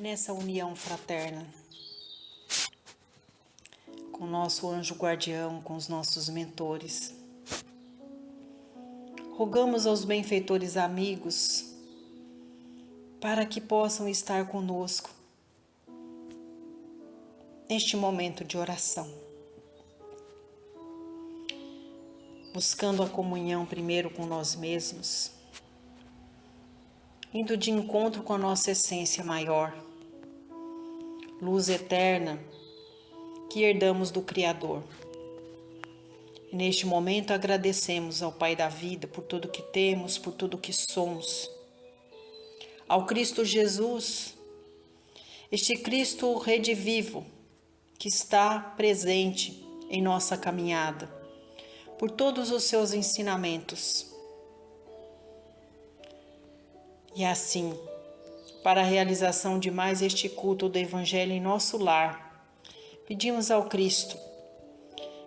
nessa união fraterna, com o nosso anjo guardião, com os nossos mentores. Rogamos aos benfeitores amigos para que possam estar conosco neste momento de oração, buscando a comunhão primeiro com nós mesmos, indo de encontro com a nossa essência maior, luz eterna que herdamos do Criador. E neste momento agradecemos ao Pai da vida por tudo que temos, por tudo que somos, ao Cristo Jesus, este Cristo redivivo que está presente em nossa caminhada, por todos os seus ensinamentos. E assim, para a realização de mais este culto do Evangelho em nosso lar, pedimos ao Cristo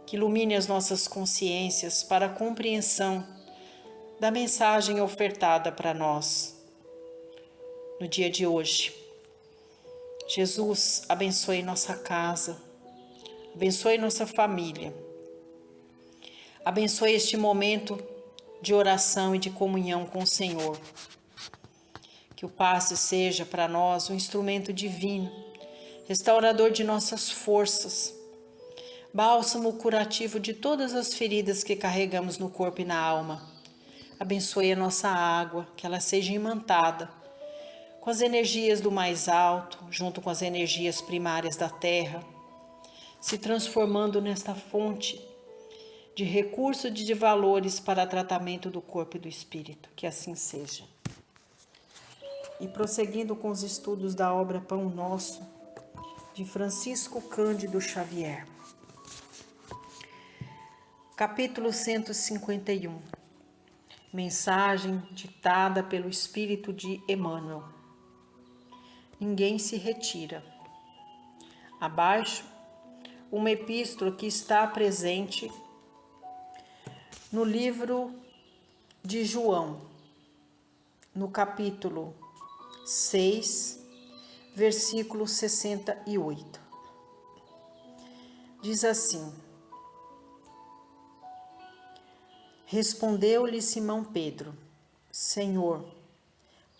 que ilumine as nossas consciências para a compreensão da mensagem ofertada para nós no dia de hoje. Jesus, abençoe nossa casa, abençoe nossa família, abençoe este momento de oração e de comunhão com o Senhor. Que o passe seja para nós um instrumento divino, restaurador de nossas forças, bálsamo curativo de todas as feridas que carregamos no corpo e na alma. Abençoe a nossa água, que ela seja imantada com as energias do mais alto, junto com as energias primárias da terra, se transformando nesta fonte de recursos e de valores para tratamento do corpo e do espírito. Que assim seja. E prosseguindo com os estudos da obra Pão Nosso, de Francisco Cândido Xavier. Capítulo 151. Mensagem ditada pelo Espírito de Emmanuel. Ninguém se retira. Abaixo, uma epístola que está presente no livro de João, no capítulo 6, versículo 68. Diz assim: Respondeu-lhe Simão Pedro: Senhor,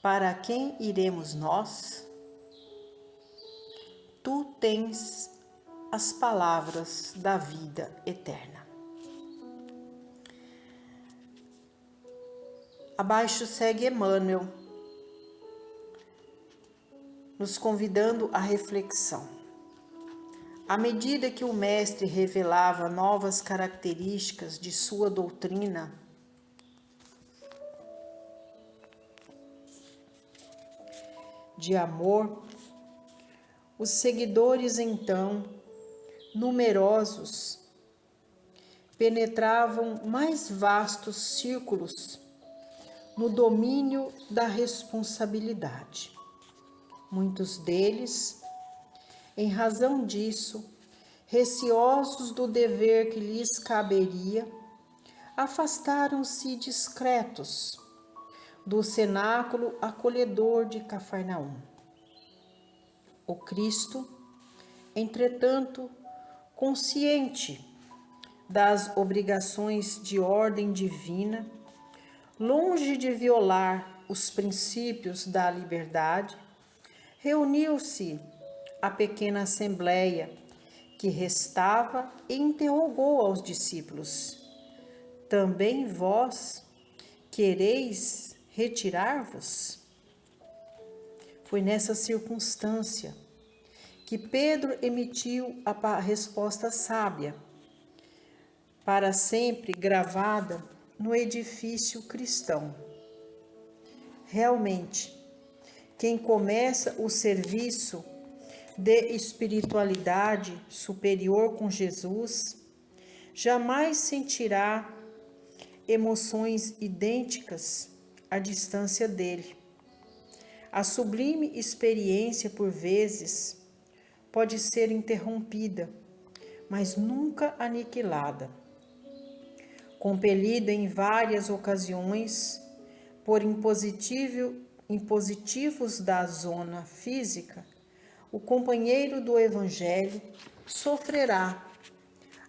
para quem iremos nós? Tu tens as palavras da vida eterna. Abaixo segue Emmanuel, nos convidando à reflexão. À medida que o mestre revelava novas características de sua doutrina, de amor, os seguidores então, numerosos, penetravam mais vastos círculos no domínio da responsabilidade. Muitos deles, em razão disso, receosos do dever que lhes caberia, afastaram-se discretos do cenáculo acolhedor de Cafarnaum. O Cristo, entretanto, consciente das obrigações de ordem divina, longe de violar os princípios da liberdade, reuniu-se a pequena assembleia que restava e interrogou aos discípulos: Também vós quereis retirar-vos? Foi nessa circunstância que Pedro emitiu a resposta sábia, para sempre gravada no edifício cristão. Realmente, quem começa o serviço de espiritualidade superior com Jesus, jamais sentirá emoções idênticas à distância dele. A sublime experiência, por vezes, pode ser interrompida, mas nunca aniquilada. Compelido em várias ocasiões por impositivos da zona física, o companheiro do Evangelho sofrerá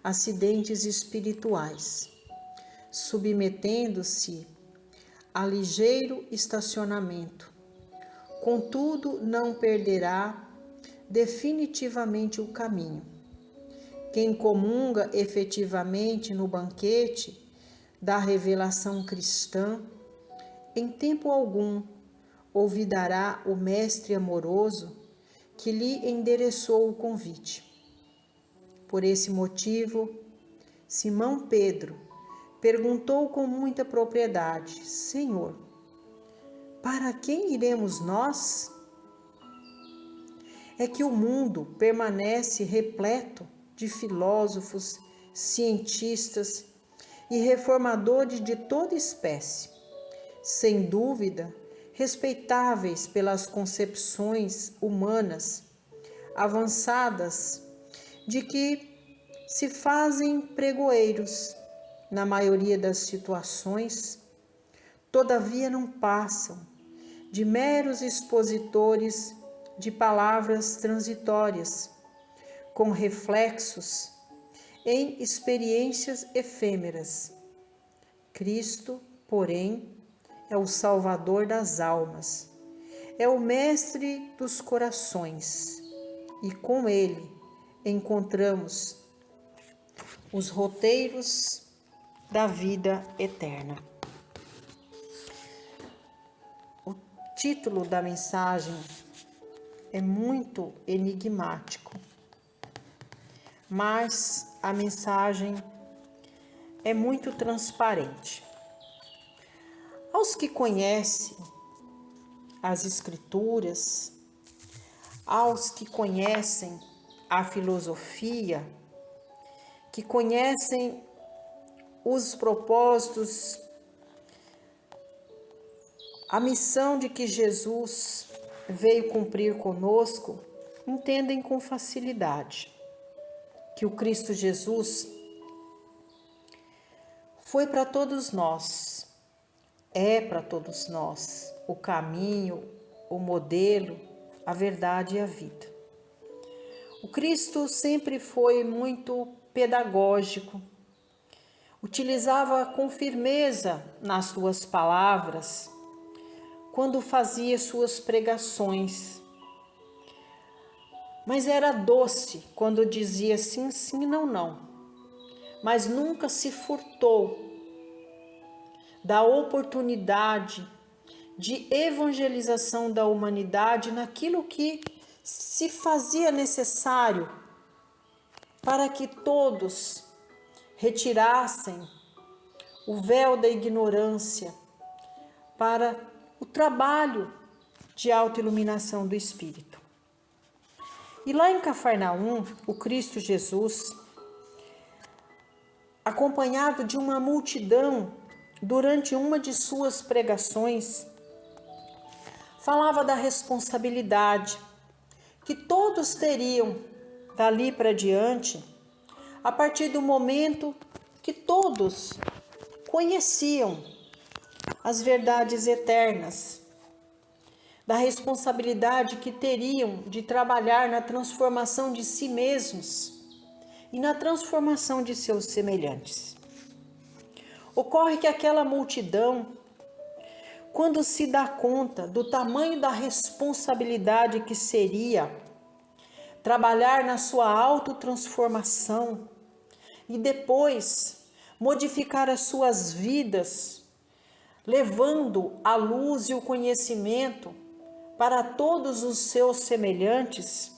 acidentes espirituais, submetendo-se a ligeiro estacionamento. Contudo, não perderá definitivamente o caminho. Quem comunga efetivamente no banquete da revelação cristã, em tempo algum olvidará o mestre amoroso que lhe endereçou o convite. Por esse motivo, Simão Pedro perguntou com muita propriedade: Senhor, para quem iremos nós? É que o mundo permanece repleto de filósofos, cientistas e reformadores de toda espécie, sem dúvida respeitáveis pelas concepções humanas avançadas de que se fazem pregoeiros na maioria das situações, todavia não passam de meros expositores de palavras transitórias, com reflexos em experiências efêmeras. Cristo, porém, é o Salvador das almas, é o Mestre dos corações, e com ele encontramos os roteiros da vida eterna. O título da mensagem é muito enigmático, mas a mensagem é muito transparente. Aos que conhecem as Escrituras, aos que conhecem a filosofia, que conhecem os propósitos, a missão de que Jesus veio cumprir conosco, entendem com facilidade que o Cristo Jesus foi para todos nós, é para todos nós o caminho, o modelo, a verdade e a vida. O Cristo sempre foi muito pedagógico, utilizava com firmeza nas suas palavras quando fazia suas pregações, mas era doce quando dizia sim, sim, não, não, mas nunca se furtou da oportunidade de evangelização da humanidade naquilo que se fazia necessário para que todos retirassem o véu da ignorância para o trabalho de autoiluminação do Espírito. E lá em Cafarnaum, o Cristo Jesus, acompanhado de uma multidão, durante uma de suas pregações, falava da responsabilidade que todos teriam dali para diante, a partir do momento que todos conheciam as verdades eternas, da responsabilidade que teriam de trabalhar na transformação de si mesmos e na transformação de seus semelhantes. Ocorre que aquela multidão, quando se dá conta do tamanho da responsabilidade que seria trabalhar na sua autotransformação e depois modificar as suas vidas, levando a luz e o conhecimento para todos os seus semelhantes,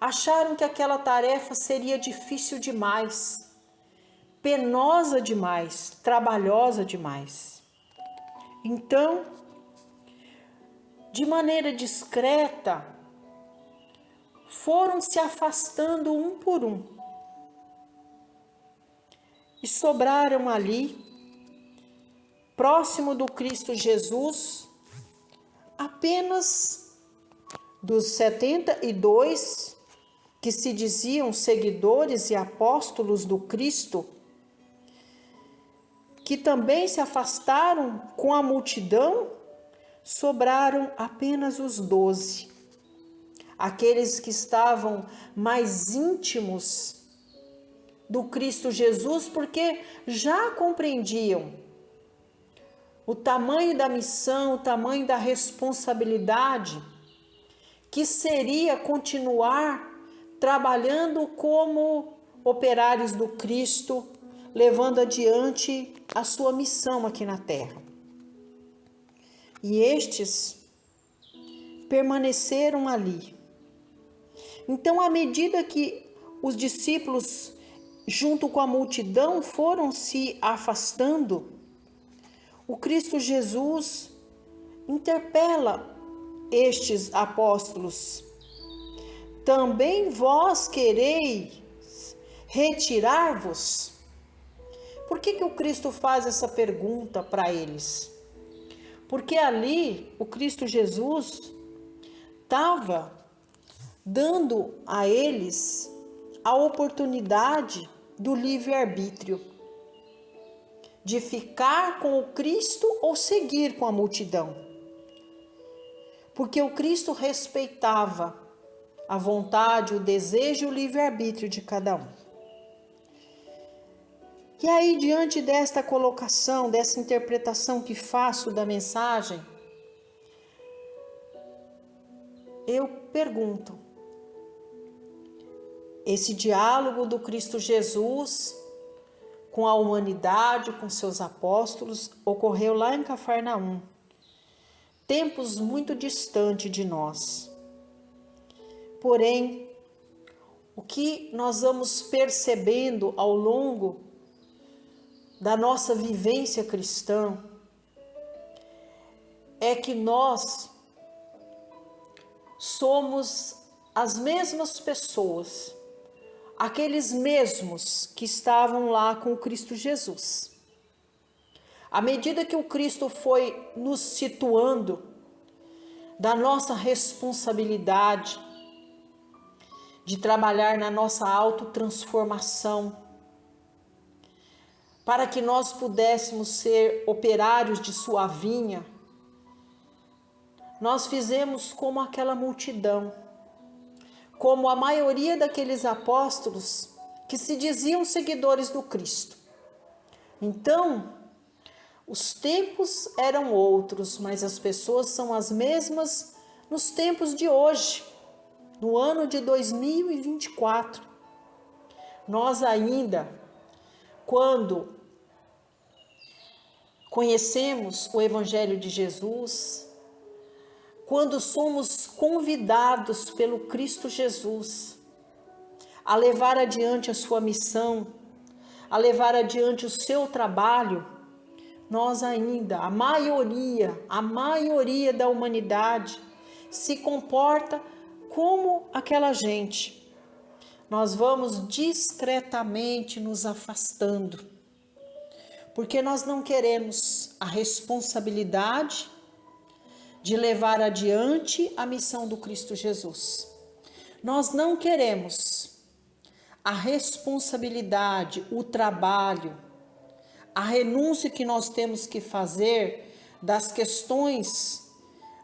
acharam que aquela tarefa seria difícil demais, penosa demais, trabalhosa demais. Então, de maneira discreta, foram se afastando um por um e sobraram ali, próximo do Cristo Jesus, apenas dos 72 que se diziam seguidores e apóstolos do Cristo, que também se afastaram com a multidão, sobraram apenas os 12. aqueles que estavam mais íntimos do Cristo Jesus, porque já compreendiam o tamanho da missão, o tamanho da responsabilidade que seria continuar trabalhando como operários do Cristo, levando adiante a sua missão aqui na terra. E estes permaneceram ali. Então, à medida que os discípulos, junto com a multidão, foram se afastando, o Cristo Jesus interpela estes apóstolos: também vós quereis retirar-vos? Por que o Cristo faz essa pergunta para eles? Porque ali o Cristo Jesus estava dando a eles a oportunidade do livre-arbítrio, de ficar com o Cristo ou seguir com a multidão. Porque o Cristo respeitava a vontade, o desejo e o livre-arbítrio de cada um. E aí, diante desta colocação, dessa interpretação que faço da mensagem, eu pergunto: esse diálogo do Cristo Jesus com a humanidade, com seus apóstolos, ocorreu lá em Cafarnaum, tempos muito distantes de nós. Porém, o que nós vamos percebendo ao longo da nossa vivência cristã é que nós somos as mesmas pessoas, aqueles mesmos que estavam lá com o Cristo Jesus. À medida que o Cristo foi nos situando da nossa responsabilidade de trabalhar na nossa autotransformação, para que nós pudéssemos ser operários de sua vinha, nós fizemos como aquela multidão, como a maioria daqueles apóstolos que se diziam seguidores do Cristo. Então, os tempos eram outros, mas as pessoas são as mesmas nos tempos de hoje, no ano de 2024. Nós ainda, quando conhecemos o Evangelho de Jesus, quando somos convidados pelo Cristo Jesus a levar adiante a sua missão, a levar adiante o seu trabalho, nós ainda, a maioria da humanidade se comporta como aquela gente. Nós vamos discretamente nos afastando, porque nós não queremos a responsabilidade de levar adiante a missão do Cristo Jesus. Nós não queremos a responsabilidade, o trabalho, a renúncia que nós temos que fazer das questões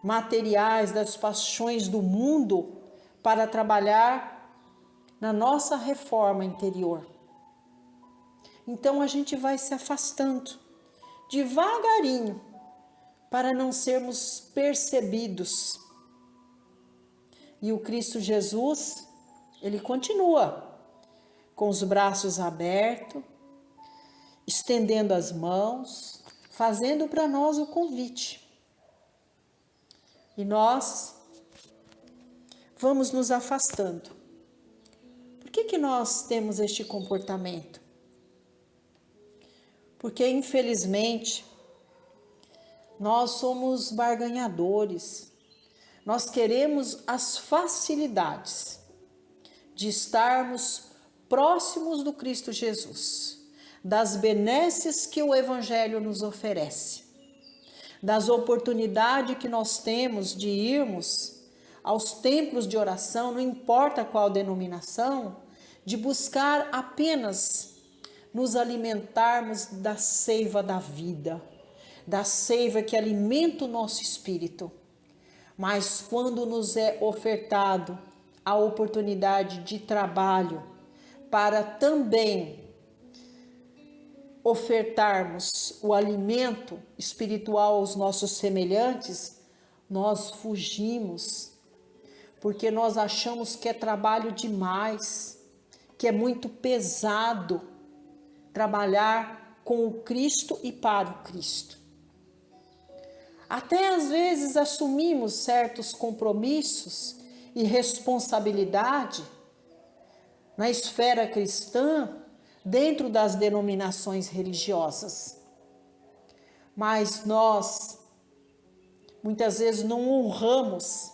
materiais, das paixões do mundo, para trabalhar na nossa reforma interior. Então a gente vai se afastando devagarinho para não sermos percebidos. E o Cristo Jesus, ele continua com os braços abertos, estendendo as mãos, fazendo para nós o convite. E nós vamos nos afastando. Por que nós temos este comportamento? Porque, infelizmente, nós somos barganhadores. Nós queremos as facilidades de estarmos próximos do Cristo Jesus, das benesses que o Evangelho nos oferece, das oportunidades que nós temos de irmos aos templos de oração, não importa qual denominação, de buscar apenas nos alimentarmos da seiva da vida, da seiva que alimenta o nosso espírito. mas quando nos é ofertado a oportunidade de trabalho para também ofertarmos o alimento espiritual aos nossos semelhantes, nós fugimos, porque nós achamos que é trabalho demais, que é muito pesado trabalhar com o Cristo e para o Cristo. Até às vezes assumimos certos compromissos e responsabilidade na esfera cristã, dentro das denominações religiosas. Mas nós, muitas vezes, não honramos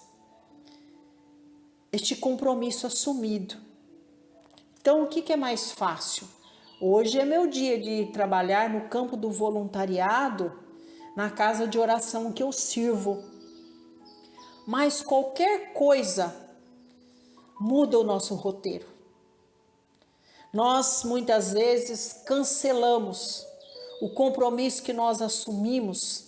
este compromisso assumido. Então, o que é mais fácil? Hoje é meu dia de trabalhar no campo do voluntariado, na casa de oração que eu sirvo. Mas qualquer coisa muda o nosso roteiro. Nós muitas vezes cancelamos o compromisso que nós assumimos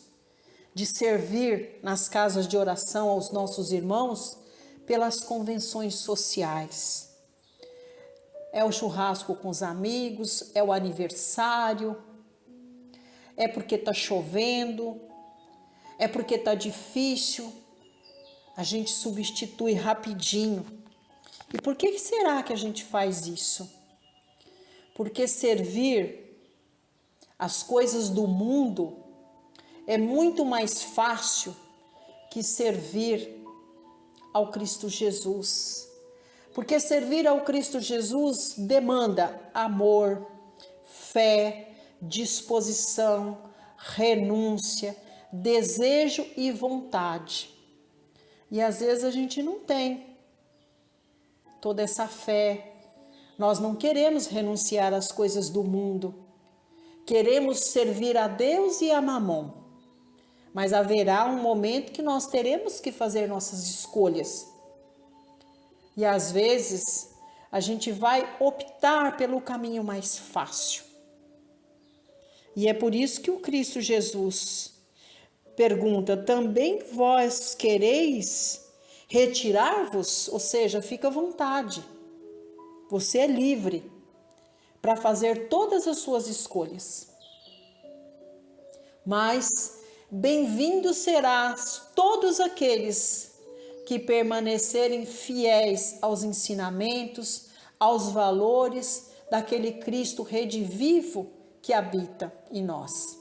de servir nas casas de oração aos nossos irmãos pelas convenções sociais. É o churrasco com os amigos, é o aniversário, é porque está chovendo, é porque está difícil. A gente substitui rapidinho. E por que será que a gente faz isso? Porque servir as coisas do mundo é muito mais fácil que servir ao Cristo Jesus. Porque servir ao Cristo Jesus demanda amor, fé, disposição, renúncia, desejo e vontade. E às vezes a gente não tem toda essa fé. Nós não queremos renunciar às coisas do mundo. Queremos servir a Deus e a Mamon. Mas haverá um momento que nós teremos que fazer nossas escolhas. E às vezes a gente vai optar pelo caminho mais fácil. E é por isso que o Cristo Jesus pergunta: também vós quereis retirar-vos? Ou seja, fica à vontade. Você é livre para fazer todas as suas escolhas. Mas bem-vindos serás todos aqueles que permanecerem fiéis aos ensinamentos, aos valores daquele Cristo redivivo que habita em nós.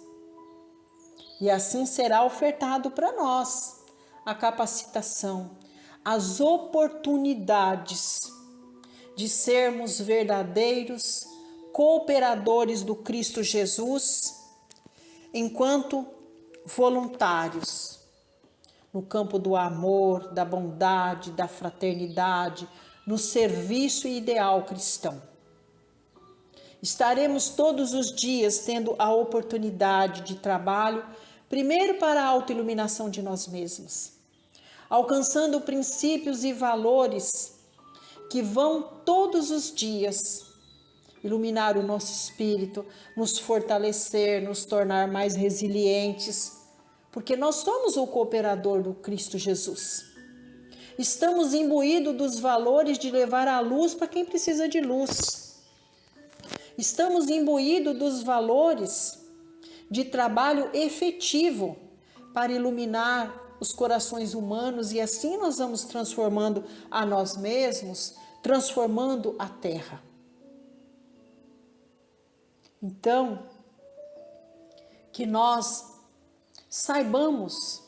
E assim será ofertado para nós a capacitação, as oportunidades de sermos verdadeiros cooperadores do Cristo Jesus, enquanto voluntários, no campo do amor, da bondade, da fraternidade, no serviço ideal cristão. Estaremos todos os dias tendo a oportunidade de trabalho, primeiro para a autoiluminação de nós mesmos, alcançando princípios e valores que vão todos os dias iluminar o nosso espírito, nos fortalecer, nos tornar mais resilientes, porque nós somos o cooperador do Cristo Jesus. Estamos imbuídos dos valores de levar a luz para quem precisa de luz. Estamos imbuídos dos valores de trabalho efetivo para iluminar os corações humanos, e assim nós vamos transformando a nós mesmos, transformando a terra. Então, que nós saibamos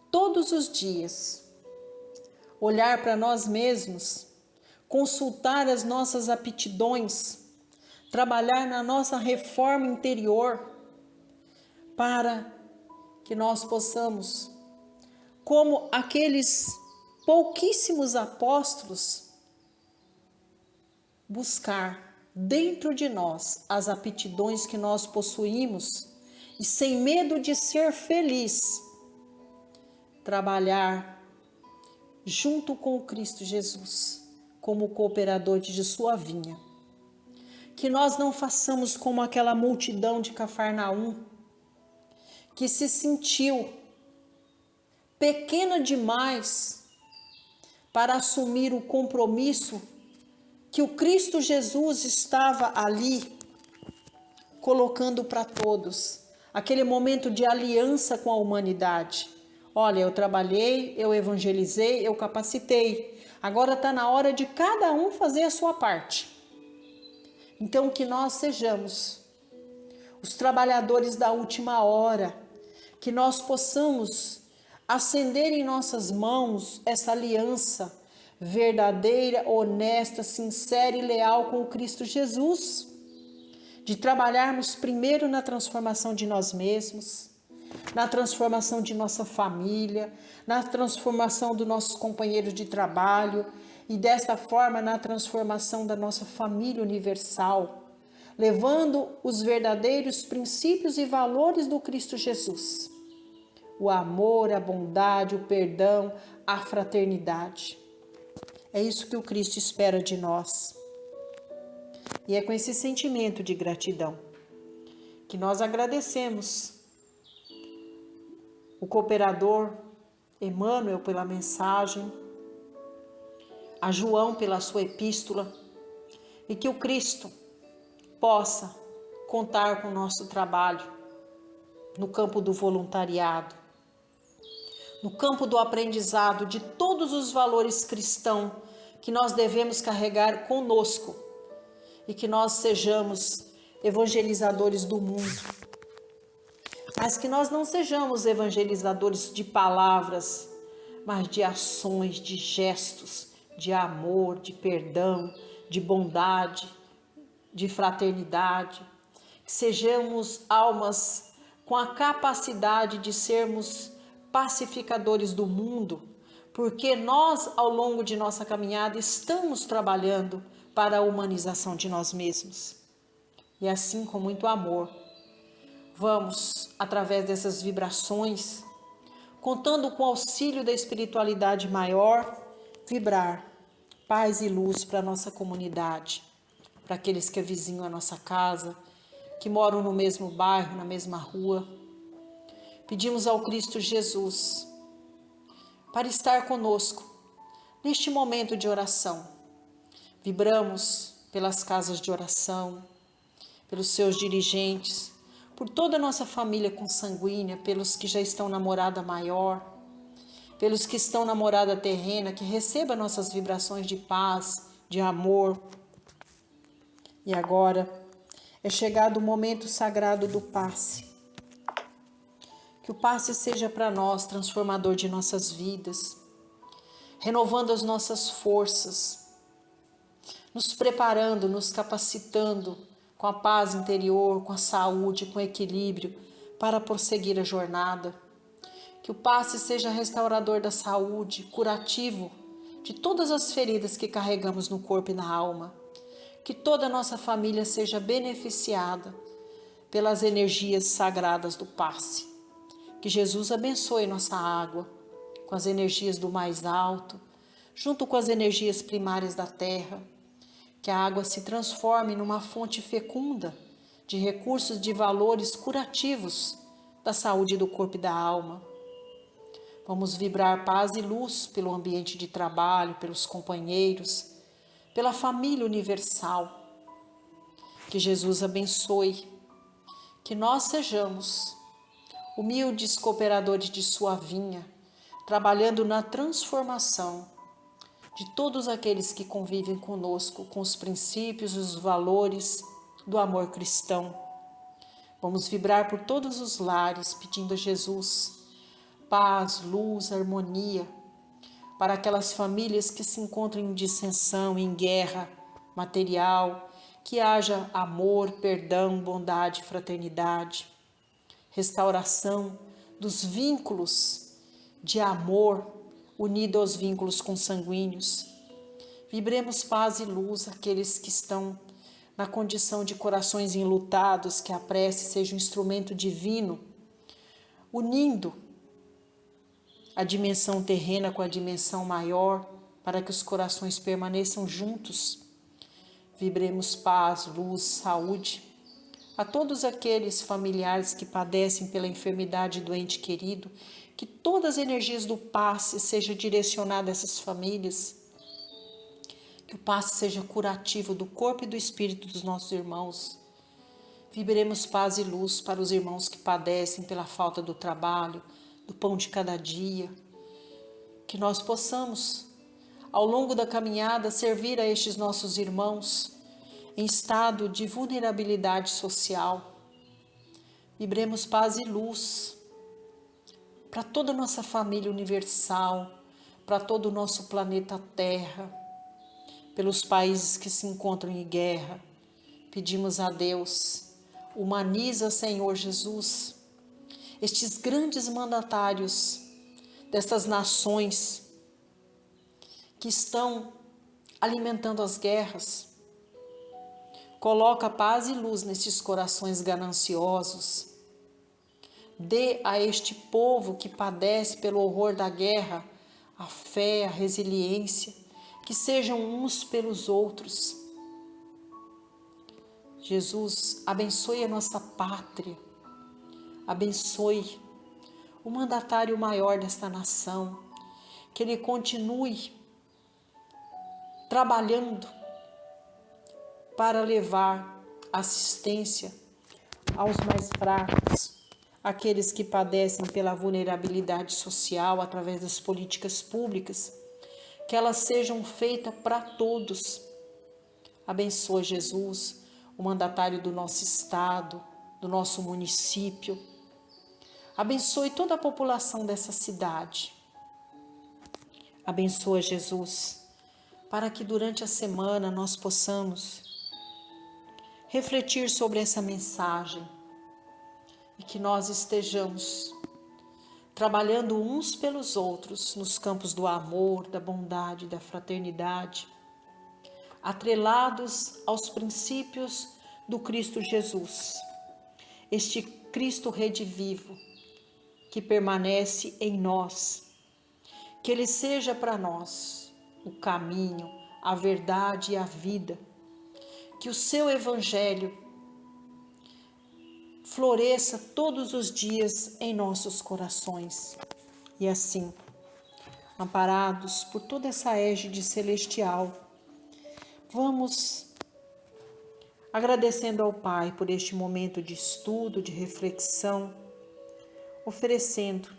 todos os dias olhar para nós mesmos, consultar as nossas aptidões, trabalhar na nossa reforma interior, para que nós possamos, como aqueles pouquíssimos apóstolos, buscar dentro de nós as aptidões que nós possuímos e, sem medo de ser feliz, trabalhar junto com o Cristo Jesus, como cooperador de sua vinha. Que nós não façamos como aquela multidão de Cafarnaum, que se sentiu pequena demais para assumir o compromisso que o Cristo Jesus estava ali colocando para todos. Aquele momento de aliança com a humanidade. Olha, eu trabalhei, eu evangelizei, eu capacitei. Agora está na hora de cada um fazer a sua parte. Então, que nós sejamos os trabalhadores da última hora, que nós possamos acender em nossas mãos essa aliança verdadeira, honesta, sincera e leal com o Cristo Jesus, de trabalharmos primeiro na transformação de nós mesmos, na transformação de nossa família, na transformação dos nossos companheiros de trabalho e desta forma na transformação da nossa família universal, levando os verdadeiros princípios e valores do Cristo Jesus. O amor, a bondade, o perdão, a fraternidade. É isso que o Cristo espera de nós. E é com esse sentimento de gratidão que nós agradecemos o cooperador Emmanuel pela mensagem, a João pela sua epístola, e que o Cristo possa contar com o nosso trabalho no campo do voluntariado, no campo do aprendizado de todos os valores cristãos que nós devemos carregar conosco e que nós sejamos evangelizadores do mundo. Mas que nós não sejamos evangelizadores de palavras, mas de ações, de gestos, de amor, de perdão, de bondade, de fraternidade. Que sejamos almas com a capacidade de sermos pacificadores do mundo, porque nós, ao longo de nossa caminhada, estamos trabalhando para a humanização de nós mesmos. E assim, com muito amor, vamos, através dessas vibrações, contando com o auxílio da espiritualidade maior, vibrar paz e luz para a nossa comunidade, para aqueles que avizinham a nossa casa, que moram no mesmo bairro, na mesma rua. Pedimos ao Cristo Jesus para estar conosco neste momento de oração. Vibramos pelas casas de oração, pelos seus dirigentes, por toda a nossa família consanguínea, pelos que já estão na morada maior, pelos que estão na morada terrena, que receba nossas vibrações de paz, de amor. E agora é chegado o momento sagrado do passe. Que o passe seja para nós transformador de nossas vidas, renovando as nossas forças, nos preparando, nos capacitando com a paz interior, com a saúde, com o equilíbrio para prosseguir a jornada. Que o passe seja restaurador da saúde, curativo de todas as feridas que carregamos no corpo e na alma. Que toda a nossa família seja beneficiada pelas energias sagradas do passe. Que Jesus abençoe nossa água com as energias do mais alto, junto com as energias primárias da terra. Que a água se transforme numa fonte fecunda de recursos de valores curativos da saúde do corpo e da alma. Vamos vibrar paz e luz pelo ambiente de trabalho, pelos companheiros, pela família universal. Que Jesus abençoe, que nós sejamos humildes cooperadores de sua vinha, trabalhando na transformação de todos aqueles que convivem conosco, com os princípios e os valores do amor cristão. Vamos vibrar por todos os lares, pedindo a Jesus paz, luz, harmonia, para aquelas famílias que se encontram em dissensão, em guerra material, que haja amor, perdão, bondade, fraternidade, restauração dos vínculos de amor unido aos vínculos consanguíneos. Vibremos paz e luz àqueles que estão na condição de corações enlutados, que a prece seja um instrumento divino, unindo a dimensão terrena com a dimensão maior, para que os corações permaneçam juntos. Vibremos paz, luz, saúde a todos aqueles familiares que padecem pela enfermidade do ente querido, que todas as energias do passe sejam direcionadas a essas famílias, que o passe seja curativo do corpo e do espírito dos nossos irmãos. Vibremos paz e luz para os irmãos que padecem pela falta do trabalho, do pão de cada dia. Que nós possamos, ao longo da caminhada, servir a estes nossos irmãos em estado de vulnerabilidade social. Vibremos paz e luz para toda a nossa família universal, para todo o nosso planeta Terra, pelos países que se encontram em guerra. Pedimos a Deus, humaniza, Senhor Jesus, estes grandes mandatários destas nações que estão alimentando as guerras. Coloca paz e luz nesses corações gananciosos. Dê a este povo que padece pelo horror da guerra a fé, a resiliência, que sejam uns pelos outros. Jesus, abençoe a nossa pátria, abençoe o mandatário maior desta nação, que ele continue trabalhando para levar assistência aos mais fracos, aqueles que padecem pela vulnerabilidade social através das políticas públicas, que elas sejam feitas para todos. Abençoa, Jesus, o mandatário do nosso estado, do nosso município. Abençoe toda a população dessa cidade. Abençoa, Jesus, para que durante a semana nós possamos refletir sobre essa mensagem e que nós estejamos trabalhando uns pelos outros nos campos do amor, da bondade, da fraternidade, atrelados aos princípios do Cristo Jesus, este Cristo redivivo que permanece em nós, que Ele seja para nós o caminho, a verdade e a vida, que o seu Evangelho floresça todos os dias em nossos corações. E assim, amparados por toda essa égide celestial, vamos agradecendo ao Pai por este momento de estudo, de reflexão, oferecendo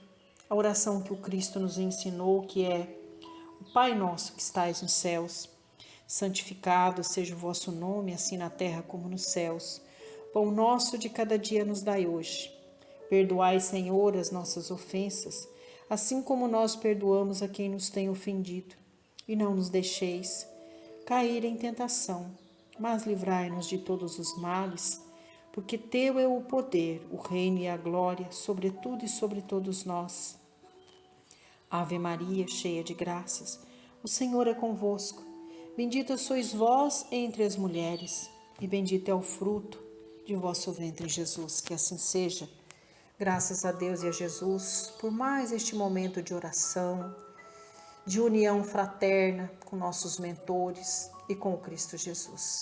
a oração que o Cristo nos ensinou, que é: o Pai nosso que estais nos céus, santificado seja o vosso nome, assim na terra como nos céus. Pão nosso de cada dia nos dai hoje. Perdoai, Senhor, as nossas ofensas, assim como nós perdoamos a quem nos tem ofendido. E não nos deixeis cair em tentação, mas livrai-nos de todos os males, porque teu é o poder, o reino e a glória, sobre tudo e sobre todos nós. Ave Maria, cheia de graças, o Senhor é convosco. Bendita sois vós entre as mulheres, e bendito é o fruto de vosso ventre, Jesus. Que assim seja. Graças a Deus e a Jesus por mais este momento de oração, de união fraterna com nossos mentores e com o Cristo Jesus.